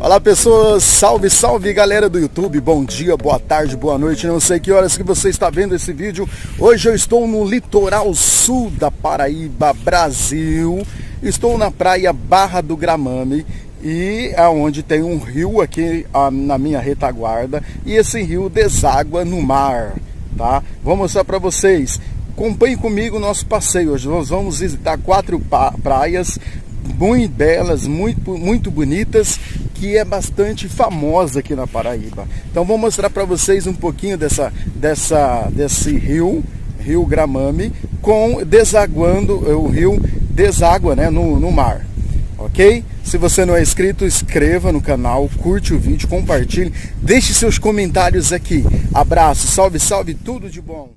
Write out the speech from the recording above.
Olá pessoas, salve, salve galera do YouTube, bom dia, boa tarde, boa noite, não sei que horas que você está vendo esse vídeo. Hoje eu estou no litoral sul da Paraíba, Brasil. Estou na praia Barra do Gramame e aonde tem um rio aqui na minha retaguarda e esse rio deságua no mar, tá? Vou mostrar para vocês. Acompanhe comigo o nosso passeio. Hoje nós vamos visitar 4 praias muito belas, muito bonitas, que é bastante famosa aqui na Paraíba. Então vou mostrar para vocês um pouquinho desse rio Gramame, desaguando, o rio deságua, né, no mar, ok? Se você não é inscrito, inscreva no canal, curte o vídeo, compartilhe, deixe seus comentários aqui. Abraço, salve, salve, tudo de bom!